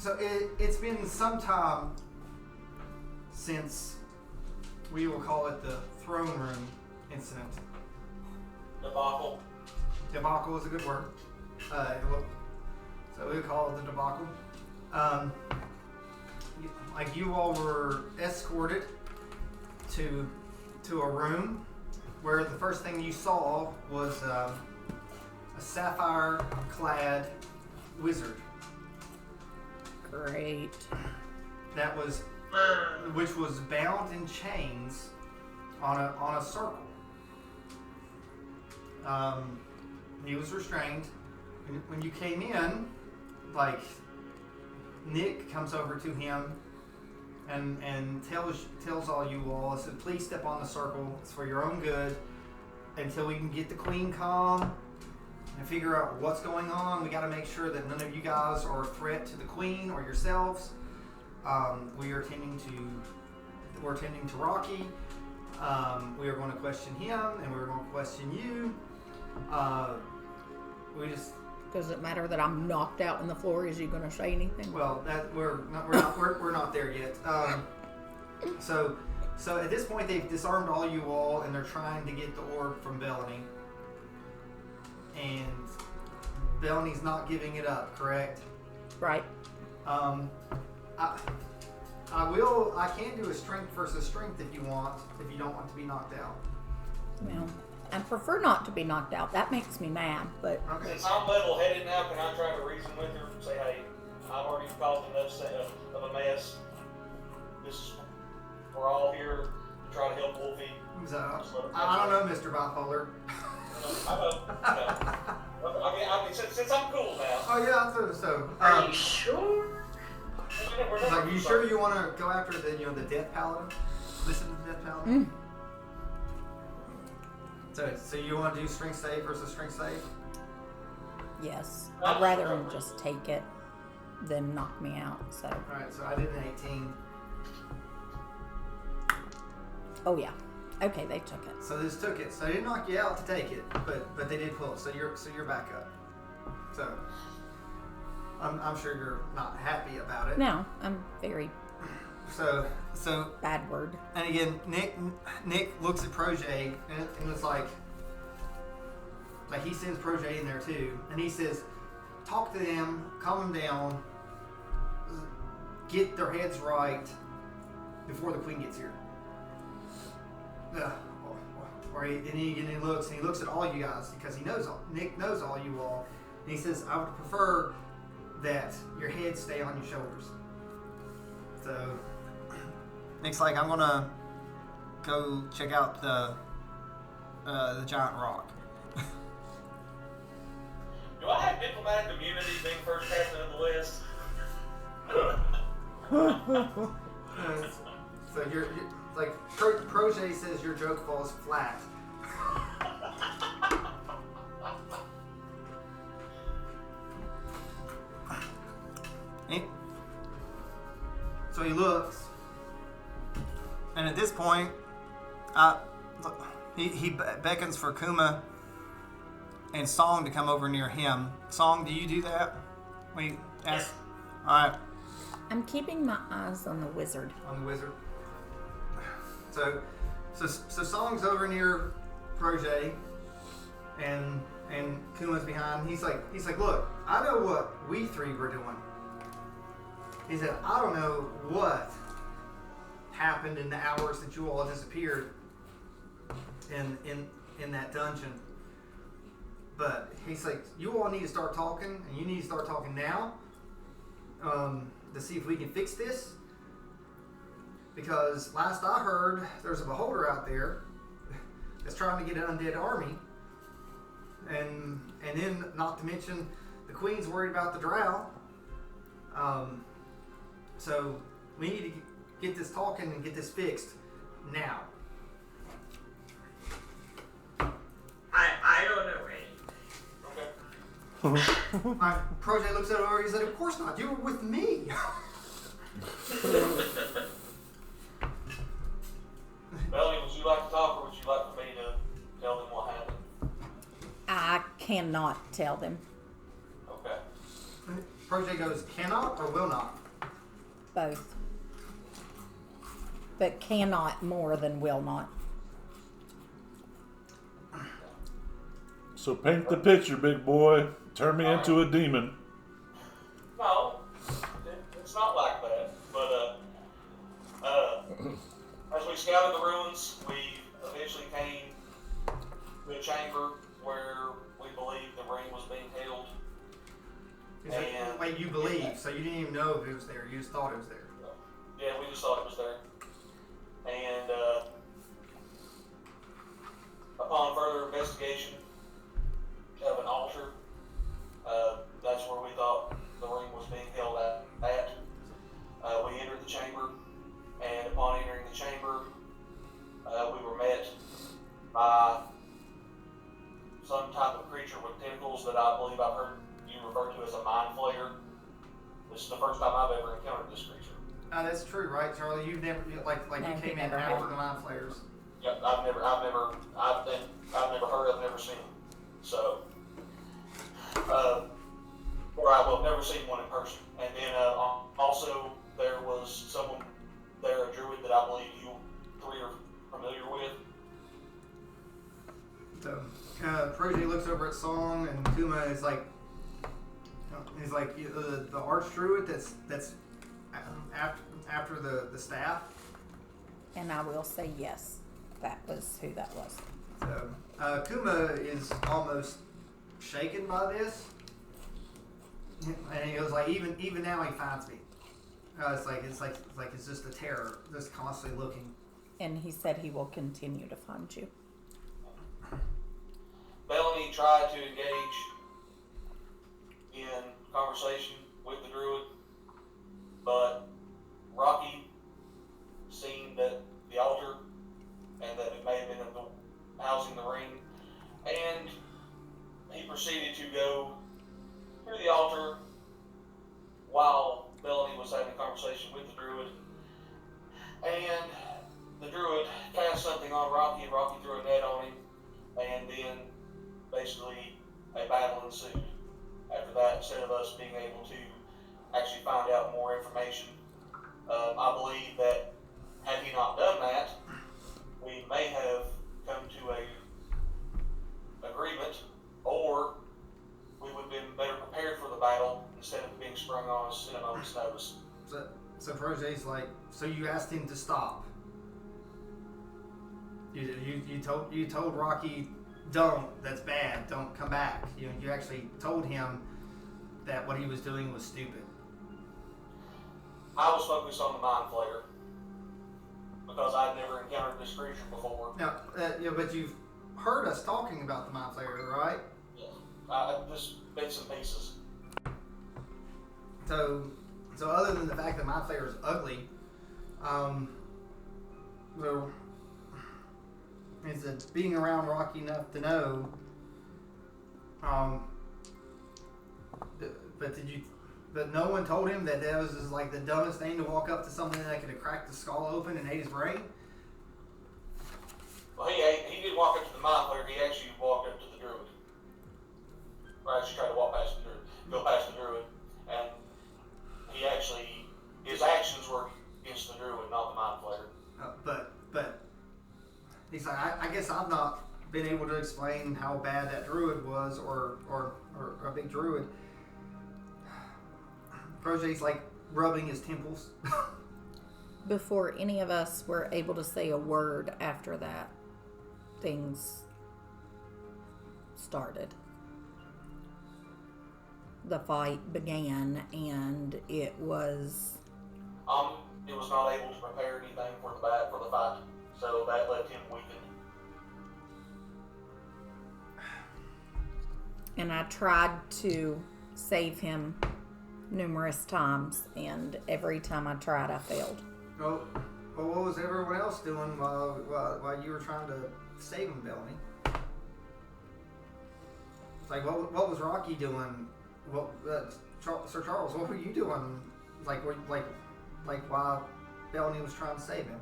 So it's been some time since we will call it the throne room incident. Debacle. Debacle is a good word. So we would call it the debacle. Like you all were escorted to a room where the first thing you saw was a sapphire-clad wizard. Great. That was, which was bound in chains on a circle. He was restrained. When you came in, like Nick comes over to him and tells all you all, said, please step on the circle. It's for your own good. Until we can get the queen calm and figure out what's going on, we got to make sure that none of you guys are a threat to the queen or yourselves. We're tending to Rocky. We are going to question him, and we're going to question you. Does it matter that I'm knocked out on the floor? Is he going to say anything? Well, that we're not there yet. So at this point, they've disarmed all you all, and they're trying to get the orb from Bellany. And Bellany's not giving it up, correct? Right. I can do a strength versus strength if you want, if you don't want to be knocked out. Well, I prefer not to be knocked out. That makes me mad, but... Okay. Since I'm level-headed now, can I try to reason with her and say, hey, I've already caused enough of a mess. We're all here to try to help Wolfie. So, I don't know, Mr. Bipolar. I mean, since I'm cool now. Oh yeah, I thought so. Are you sure? Like, you sure you want to go after the Death Paladin? Listen to the Death Paladin. So you want to do strength save versus strength save? Yes. I'd rather him just take it than knock me out. So. All right. So I did an 18. Oh yeah. Okay, they took it. So they just took it. So they didn't knock you out to take it, but they did pull it. So you're back up. So I'm sure you're not happy about it. No, I'm very. So bad word. And again, Nick looks at Projet and it's like he sends Projet in there too, and he says, talk to them, calm them down, get their heads right before the queen gets here. And he looks at all you guys because Nick knows all you all, and he says, I would prefer that your heads stay on your shoulders. So Nick's like, I'm gonna go check out the giant rock. Do I have diplomatic immunity being first captain of the list? So you're like Projet says your joke falls flat. So he looks, and at this point, he beckons for Kuma and Song to come over near him. Song, do you do that? Wait, ask. All right. I'm keeping my eyes on the wizard. On the wizard. So Song's over near Projet, and Kuma's behind. He's like, look, I know what we three were doing. He said, I don't know what happened in the hours that you all disappeared in that dungeon. But he's like, you all need to start talking, and you need to start talking now to see if we can fix this. Because last I heard, there's a beholder out there that's trying to get an undead army. And then, not to mention, the queen's worried about the drow. So we need to get this talking and get this fixed now. I don't know anything. My Projet looks at her and he said, of course not, you were with me. Melanie, would you like to talk, or would you like for me to tell them what happened? I cannot tell them. Okay. Protege goes, cannot or will not? Both. But cannot more than will not. So paint the picture, big boy. Turn me into a demon. No, it's not like that. But as we scouted the ruins, we eventually came to a chamber where we believed the ring was being held. And Wait, you believe, so you didn't even know if it was there. You just thought it was there. yeah, we just thought it was there. And upon further investigation of an altar, that's where we thought the ring was being held at. We entered the chamber, and upon entering the chamber, we were met by some type of creature with tentacles that I believe I've heard you refer to as a mind flayer. This is the first time I've ever encountered this creature. That's true, right, Charlie? You've never No, you he came in never after had. the mind flayers. Yep, I've never heard of, never seen. So, or I will have never seen one in person. And then also there was someone there, a druid that I believe you three are familiar with. So, Protege looks over at Song, and Kuma is like, he's like the archdruid that's after the staff. And I will say yes. That was who that was. So, Kuma is almost shaken by this, and he goes like, even now he finds me. It's just a terror, just constantly looking. And he said he will continue to find you. Bellamy tried to engage in conversation with the druid, but Rocky seen that the altar and that it may have been housing the ring, and he proceeded to go through the altar while Bellamy was having a conversation with the druid, and the druid cast something on Rocky, and Rocky threw a net on him, and then basically a battle ensued. After that, instead of us being able to actually find out more information, I believe that had he not done that, we may have come to a agreement, or we would have been better prepared for the battle instead of being sprung on us in a moment's notice. So Protege's like, so you asked him to stop. You told Rocky, don't. That's bad. Don't come back. You actually told him that what he was doing was stupid. I was focused on the mind flayer because I'd never encountered this creature before. Now, but you've heard us talking about the mind flayer, right? Yeah, just bits and pieces. So other than the fact that mind flayer is ugly, so is it being around Rocky enough to know? But no one told him that was just like the dumbest thing to walk up to something that could have cracked the skull open and ate his brain. Well, he didn't walk up to the mind flayer. He actually walked up to the druid. Or actually tried to walk past the druid, go past the druid, and his actions were against the druid, not the mind flayer. But he's like, I guess I've not been able to explain how bad that druid was, or a big druid. Protege's like rubbing his temples. Before any of us were able to say a word after that, things started. The fight began, and it was not able to prepare anything for the fight, so that left him weakened. And I tried to save him numerous times, and every time I tried, I failed. Well, what was everyone else doing while you were trying to save him, Bellamy? It's like, what was Rocky doing? Sir Charles, what were you doing? Like while Bellamy was trying to save him?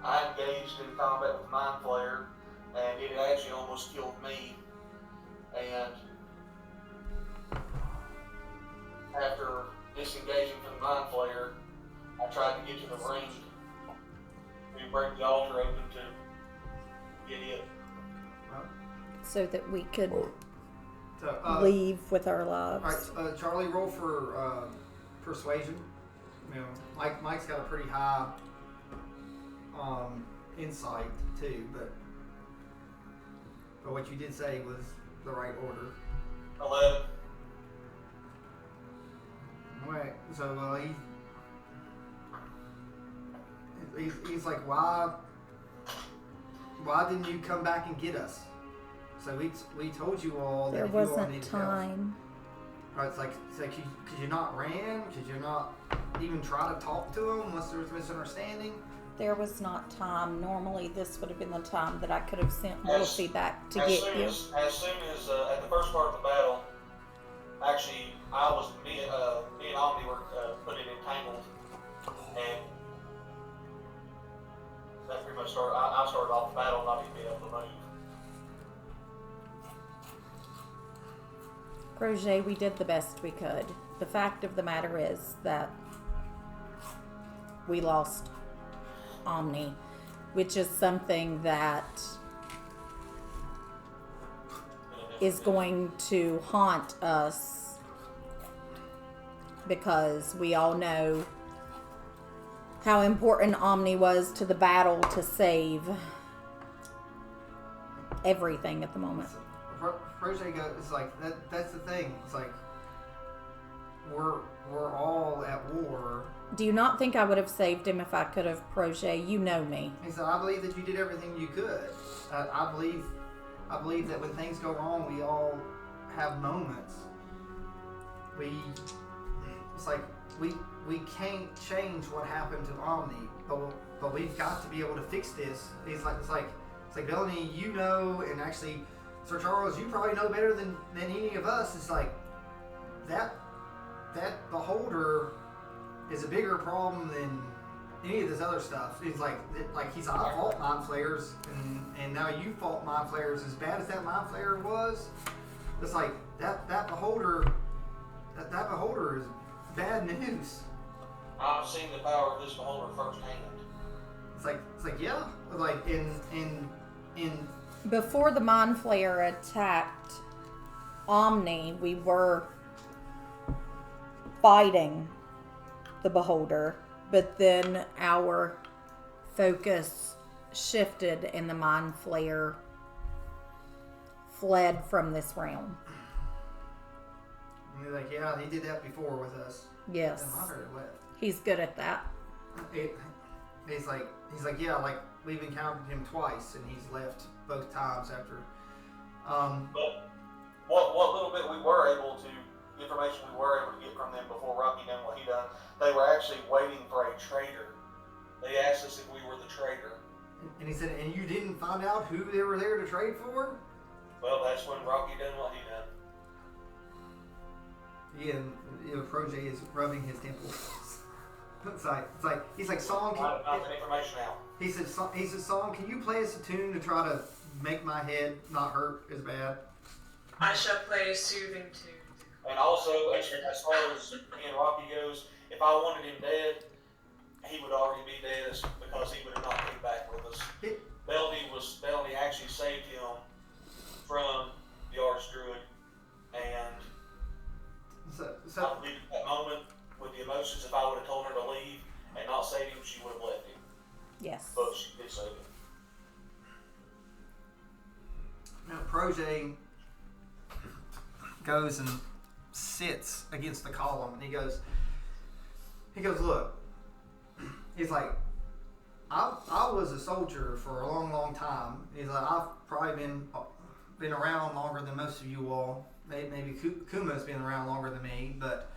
I engaged in combat with Mind Flayer, and it actually almost killed me. And after disengaging from the mind flayer, I tried to get to the ring to break the altar open to get it. So that we could So, leave with our lives. all right, Charlie, roll for persuasion. You know, Mike's got a pretty high insight too, but what you did say was the right order. 11. Alright, so he's like, why didn't you come back and get us? So we told you all that There if you all wasn't needed help. time. Right, it's like could you not ran? Could you not even try to talk to him unless there was misunderstanding? There was not time. Normally, this would have been the time that I could have sent As- Wolfie back to get you. As soon as at the first part of the battle, actually, me and Omni were put in entangled, and that pretty much started. I started off the battle not even being able to move. Roger, we did the best we could. The fact of the matter is that we lost Omni, which is something that is going to haunt us because we all know how important Omni was to the battle to save everything at the moment. Roger goes, it's like that's the thing. It's like we're all at war. Do you not think I would have saved him if I could have, Projet? You know me. He said, I believe that you did everything you could. I believe that when things go wrong, we all have moments. It's like we can't change what happened to Omni, but we've got to be able to fix this. It's like Bellany, you know, and actually Sir Charles, you probably know better than any of us. It's like that beholder is a bigger problem than any of this other stuff. It's like I fought mind flayers, and now you fought mind flayers. As bad as that mind flayer was, it's like that beholder is bad news. I've seen the power of this beholder firsthand. It's like yeah, like in Before the Mind Flayer attacked Omni, we were fighting the Beholder, but then our focus shifted and the Mind Flayer fled from this realm. and you're like, yeah, he did that before with us. Yes. And Hunter left. He's good at that. He's like, yeah, like we've encountered him twice, and he's left both times after. But what little bit information we were able to get from them before Rocky done what he done, they were actually waiting for a traitor. They asked us if we were the traitor. And he said, and you didn't find out who they were there to trade for? Well, that's when Rocky done what he done. Yeah, Projet is rubbing his temples. It's like he's like, Song. Not that information out. He said, Song, can you play us a tune to try to make my head not hurt as bad? I shall play a soothing tune. And also, as far as me and Rocky goes, if I wanted him dead, he would already be dead because he would have not come back with us. Bellany actually saved him from the Archdruid, and So I believe at that moment, with the emotions, if I would have told her to leave and not save him, she would have left him. Yes. But she did save him. now Projet goes and sits against the column, and he goes, look, he's like, I was a soldier for a long, long time. He's like, I've probably been around longer than most of you all. Maybe Kuma's been around longer than me, but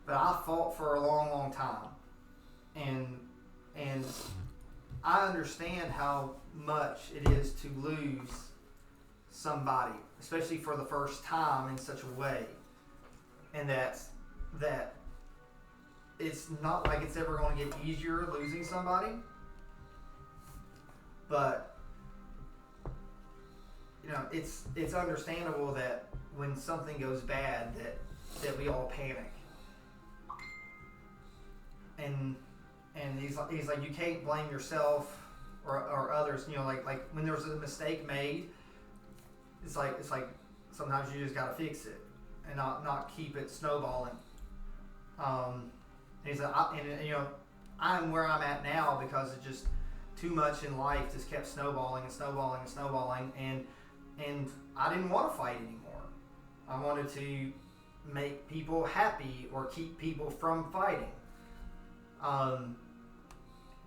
I fought for a long, long time, and I understand how much it is to lose somebody, especially for the first time in such a way, and that it's not like it's ever going to get easier losing somebody, but it's understandable that when something goes bad that we all panic, and he's like, you can't blame yourself or others. You know, like when there's a mistake made, it's like sometimes you just gotta fix it and not keep it snowballing. He's like, I'm where I'm at now because it just too much in life just kept snowballing and snowballing and snowballing, and I didn't want to fight anymore. I wanted to make people happy or keep people from fighting.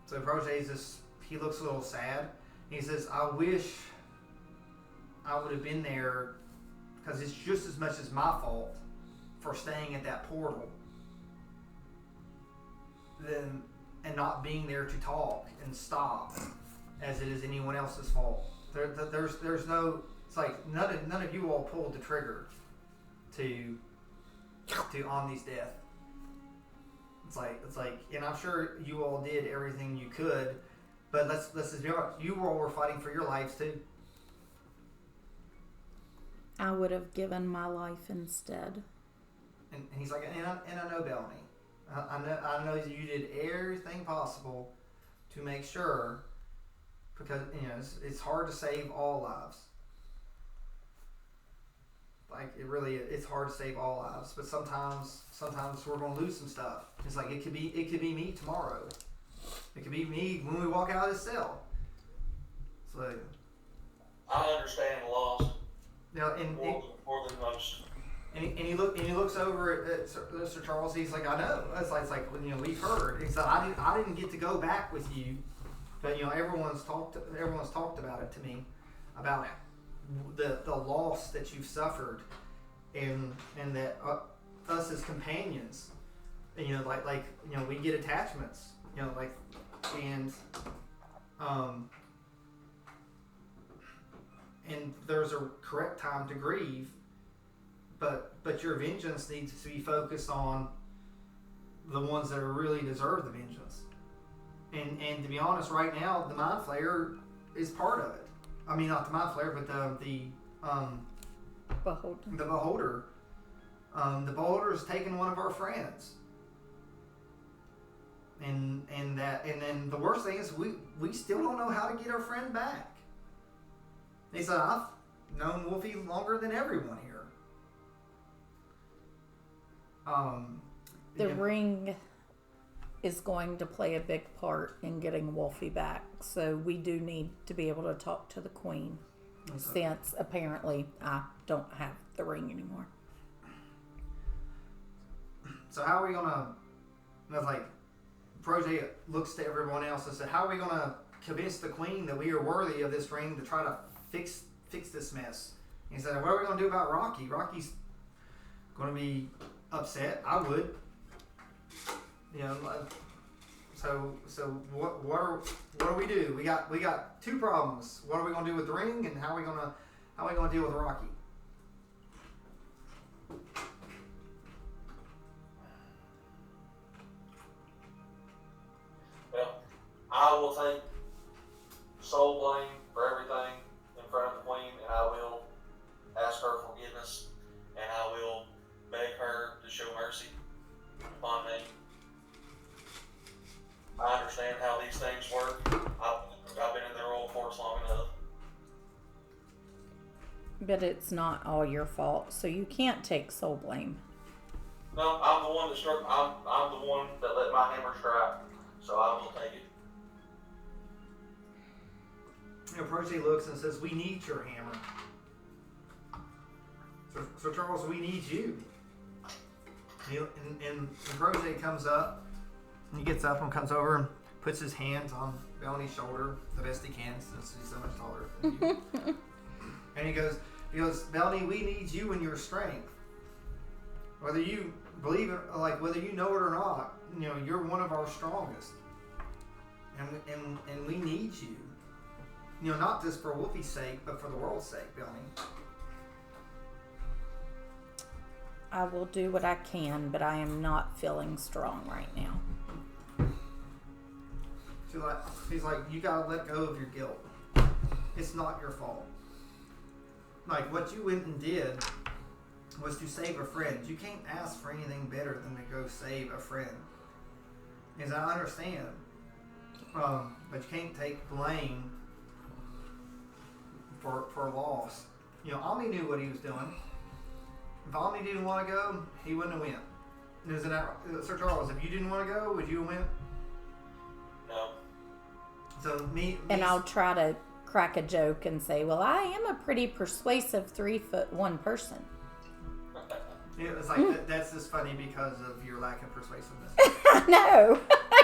So Projet's just, he looks a little sad. He says, I wish I would have been there because it's just as much as my fault for staying at that portal and not being there to talk and stop as it is anyone else's fault. There's no, it's like none of you all pulled the trigger to Omni's death. It's like, and I'm sure you all did everything you could, but let's just be honest, you all were fighting for your lives too. I would have given my life instead. And he's like, and I know, Bellamy. I know that you did everything possible to make sure, because it's hard to save all lives. Like it's hard to save all lives, but sometimes we're gonna lose some stuff. It's like it could be me tomorrow. It could be me when we walk out of this cell. So I understand the loss more than most. And he looks over at Sir Charles. He's like, I know. It's like we've heard. He said, I didn't get to go back with you, but everyone's talked about it to me, about the loss that you've suffered, and that us as companions, we get attachments, and there's a correct time to grieve. But your vengeance needs to be focused on the ones that really deserve the vengeance. And to be honest, right now the Mind Flayer is part of it. I mean, not the Mind Flayer, but the Beholder. The Beholder. The Beholder has taken one of our friends. And then the worst thing is we still don't know how to get our friend back. He said, I've known Wolfie longer than everyone here. The ring is going to play a big part in getting Wolfie back, so we do need to be able to talk to the Queen, since apparently I don't have the ring anymore. So how are we gonna? I was like, Projet looks to everyone else and said, "How are we gonna convince the Queen that we are worthy of this ring to try to fix this mess?" He said, "What are we gonna do about Rocky? Rocky's gonna be upset. I would. So what do we do? We got two problems. What are we gonna do with the ring, and how are we gonna deal with Rocky?" Well, I will take sole blame for everything in front of the Queen, and I will ask her forgiveness, and I will beg her to show mercy upon me. I understand how these things work. I've been in their old forts long enough. But it's not all your fault, so you can't take sole blame. No, I'm the one that struck. I'm the one that let my hammer strike, so I will take it. Projet looks and says, "We need your hammer. So Charles, we need you." And Projet comes up, and he gets up and comes over and puts his hands on Bellamy's shoulder the best he can, since he's so much taller than you. And he goes, "Bellamy, we need you and your strength. Whether you believe it, whether you know it or not, you're one of our strongest. And we need you. Not just for Wolfie's sake, but for the world's sake, Bellamy." I will do what I can, but I am not feeling strong right now. He's like, "You gotta let go of your guilt. It's not your fault. Like, what you went and did was to save a friend. You can't ask for anything better than to go save a friend. is I understand, but you can't take blame for a loss. You know, Omni knew what he was doing. If Omni didn't want to go, he wouldn't have went. Isn't that right? Sir Charles? If you didn't want to go, would you have went? No. So And I'll try to crack a joke and say, well, I am a pretty persuasive 3'1" person. It's like that's just funny because of your lack of persuasiveness. No,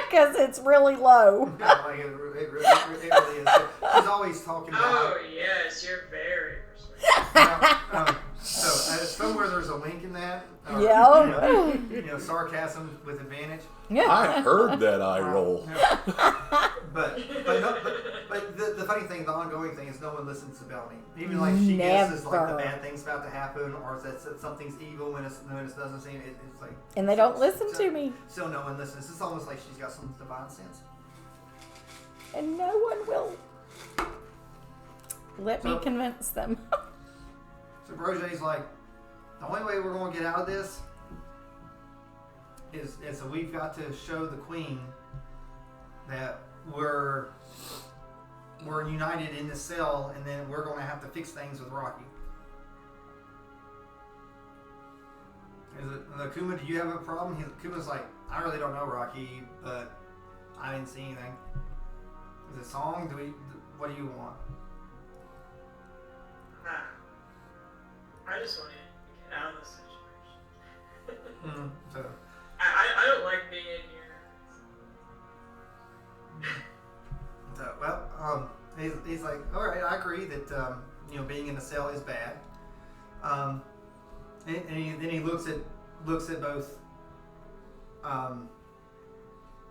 because it's really low. Yeah, like it really is. He's always talking about. Oh, yes, you're very persuasive. So somewhere there's a link in that. Yeah. You know, sarcasm with advantage. I heard that eye roll. But the funny thing, the ongoing thing is no one listens to Bellamy. Even like she guesses like the bad thing's about to happen or that something's evil when it doesn't seem it's like. And they don't listen to me. Still no one listens. It's almost like she's got some divine sense. And no one will let me convince them. So Roger's like, the only way we're going to get out of this is so we've got to show the Queen that we're united in this cell, and then we're going to have to fix things with Rocky. Kuma, do you have a problem? Kuma's like, I really don't know, Rocky, but I didn't see anything. Is it a song? What do you want? I just want to get out of this situation. So, I don't like being here. he's like, all right, I agree that being in the cell is bad. And then he looks at both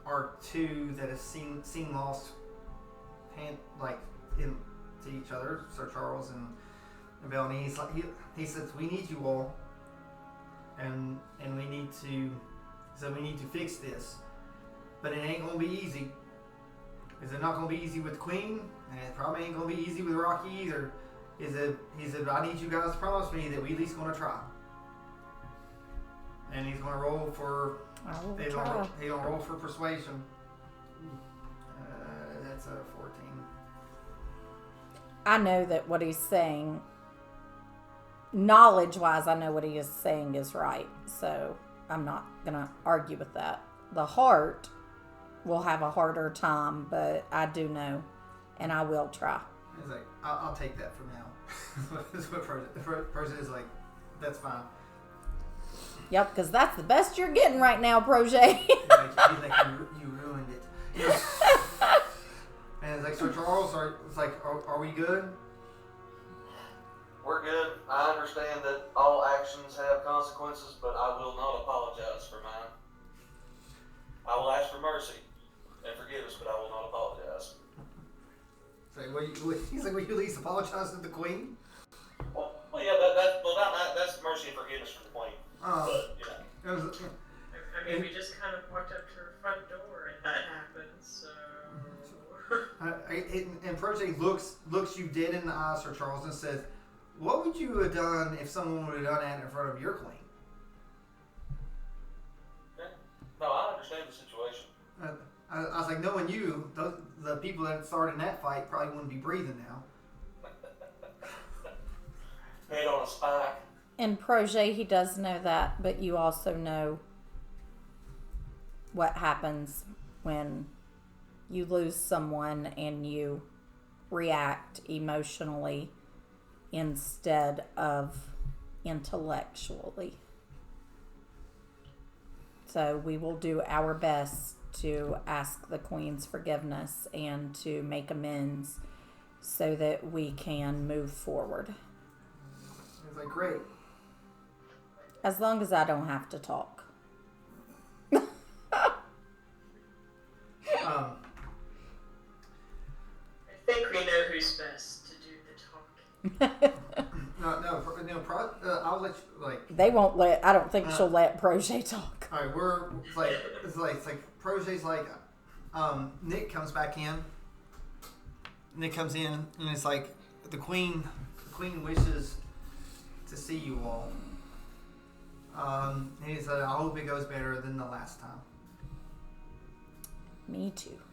our two that have seen lost to each other, Sir Charles and Bell, and he's like, he says, we need you all, and we need to fix this, but it ain't gonna be easy. Is it not gonna be easy with the Queen? And it probably ain't gonna be easy with Rocky either. He said, I need you guys to promise me that we at least gonna try. And he's gonna roll for. He's gonna roll for persuasion. That's a 14. I know that what he's saying, knowledge-wise, I know what he is saying is right. So I'm not gonna argue with that. The heart will have a harder time, but I do know, and I will try. He's like, I'll take that for now. That's what the person is like. That's fine. Yep, because that's the best you're getting right now, Proje. He's like, you ruined it. And it's like, Sir Charles, are we good? We're good. I understand that all actions have consequences, but I will not apologize for mine. I will ask for mercy and forgiveness, but I will not apologize. He's like, will you at least apologize to the Queen? Well, yeah, that's mercy and forgiveness for the Queen. But, I mean, we just kind of walked up to her front door and that happened, so... And Proje looks you dead in the eyes, Sir Charles, and says, what would you have done if someone would have done that in front of your Queen? No, I understand the situation. I was like, knowing you, the people that started in that fight probably wouldn't be breathing now. Head on a spike. And Proje, he does know that, but you also know what happens when you lose someone and you react emotionally instead of intellectually. So we will do our best to ask the Queen's forgiveness and to make amends so that we can move forward. It's like, great. As long as I don't have to talk. I think we know who's best to do the talking. I'll let you, They won't let, I don't think she'll let Proje talk. all right, it's like Proje's like, Nick comes back in. Nick comes in, and it's like, the Queen wishes to see you all. And he said, I hope it goes better than the last time. Me too.